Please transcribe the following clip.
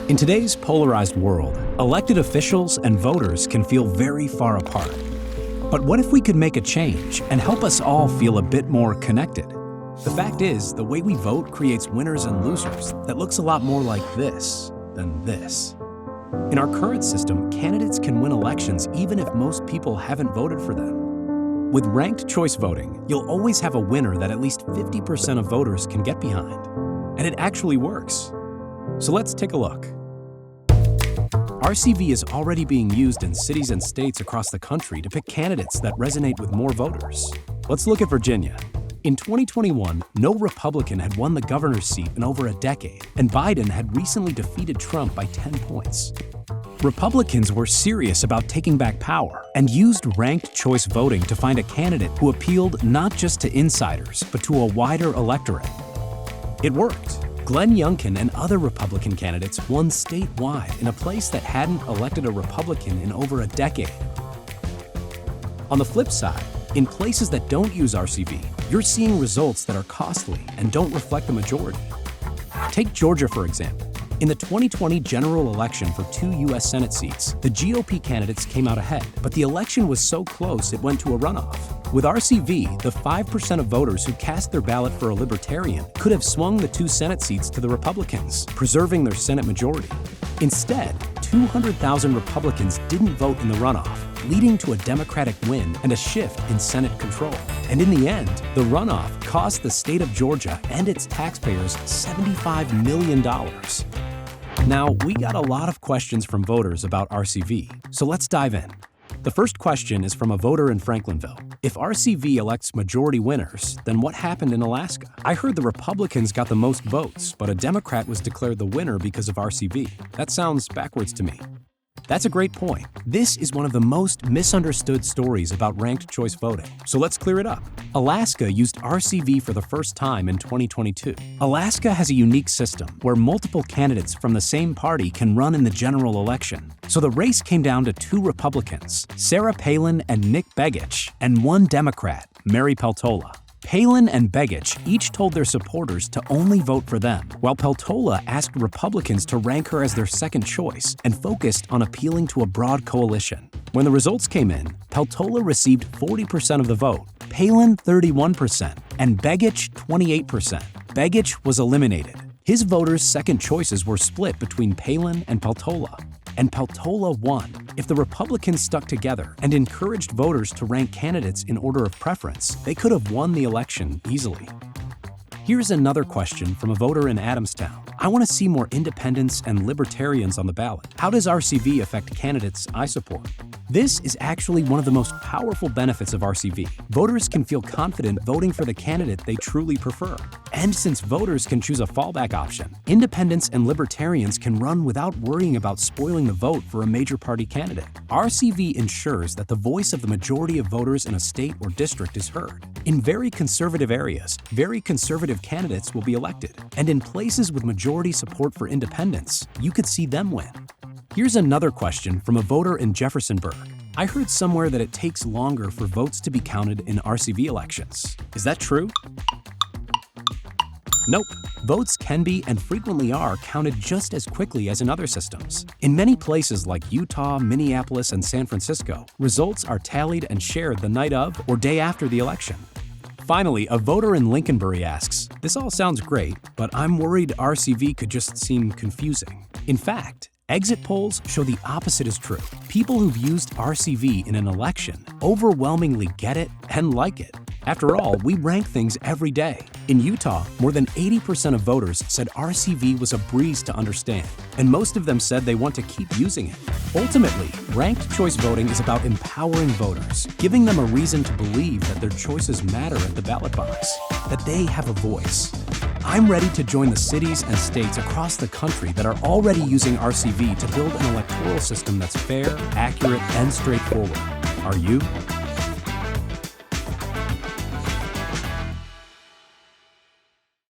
In today's polarized world, elected officials and voters can feel very far apart. But what if we could make a change and help us all feel a bit more connected? The fact is, the way we vote creates winners and losers that looks a lot more like this than this. In our current system, candidates can win elections even if most people haven't voted for them. With ranked choice voting, you'll always have a winner that at least 50% of voters can get behind. And it actually works. So let's take a look. RCV is already being used in cities and states across the country to pick candidates that resonate with more voters. Let's look at Virginia. In 2021, no Republican had won the governor's seat in over a decade, and Biden had recently defeated Trump by 10 points. Republicans were serious about taking back power and used ranked choice voting to find a candidate who appealed not just to insiders, but to a wider electorate. It worked. Glenn Youngkin and other Republican candidates won statewide in a place that hadn't elected a Republican in over a decade. On the flip side, in places that don't use RCV, you're seeing results that are costly and don't reflect the majority. Take Georgia, for example. In the 2020 general election for 2 U.S. Senate seats, the GOP candidates came out ahead, but the election was so close it went to a runoff. With RCV, the 5% of voters who cast their ballot for a Libertarian could have swung the 2 Senate seats to the Republicans, preserving their Senate majority. Instead, 200,000 Republicans didn't vote in the runoff, leading to a Democratic win and a shift in Senate control. And in the end, the runoff cost the state of Georgia and its taxpayers $75 million. Now, we got a lot of questions from voters about RCV, so let's dive in. The first question is from a voter in Franklinville. If RCV elects majority winners, then what happened in Alaska? I heard the Republicans got the most votes, but a Democrat was declared the winner because of RCV. That sounds backwards to me. That's a great point. This is one of the most misunderstood stories about ranked choice voting. So let's clear it up. Alaska used RCV for the first time in 2022. Alaska has a unique system where multiple candidates from the same party can run in the general election. So the race came down to 2 Republicans, Sarah Palin and Nick Begich, and 1 Democrat, Mary Peltola. Palin and Begich each told their supporters to only vote for them, while Peltola asked Republicans to rank her as their second choice and focused on appealing to a broad coalition. When the results came in, Peltola received 40% of the vote, Palin 31%, and Begich 28%. Begich was eliminated. His voters' second choices were split between Palin and Peltola. And Peltola won. If the Republicans stuck together and encouraged voters to rank candidates in order of preference, they could have won the election easily. Here's another question from a voter in Adamstown. I want to see more independents and libertarians on the ballot. How does RCV affect candidates I support? This is actually one of the most powerful benefits of RCV. Voters can feel confident voting for the candidate they truly prefer. And since voters can choose a fallback option, independents and libertarians can run without worrying about spoiling the vote for a major party candidate. RCV ensures that the voice of the majority of voters in a state or district is heard. In very conservative areas, very conservative candidates will be elected. And in places with majority support for independents, you could see them win. Here's another question from a voter in Jeffersonburg. I heard somewhere that it takes longer for votes to be counted in RCV elections. Is that true? Nope. Votes can be and frequently are counted just as quickly as in other systems. In many places like Utah, Minneapolis, and San Francisco, results are tallied and shared the night of or day after the election. Finally, a voter in Lincolnbury asks, "This all sounds great, but I'm worried RCV could just seem confusing." In fact, exit polls show the opposite is true. People who've used RCV in an election overwhelmingly get it and like it. After all, we rank things every day. In Utah, more than 80% of voters said RCV was a breeze to understand, and most of them said they want to keep using it. Ultimately, ranked choice voting is about empowering voters, giving them a reason to believe that their choices matter at the ballot box, that they have a voice. I'm ready to join the cities and states across the country that are already using RCV to build an electoral system that's fair, accurate, and straightforward. Are you?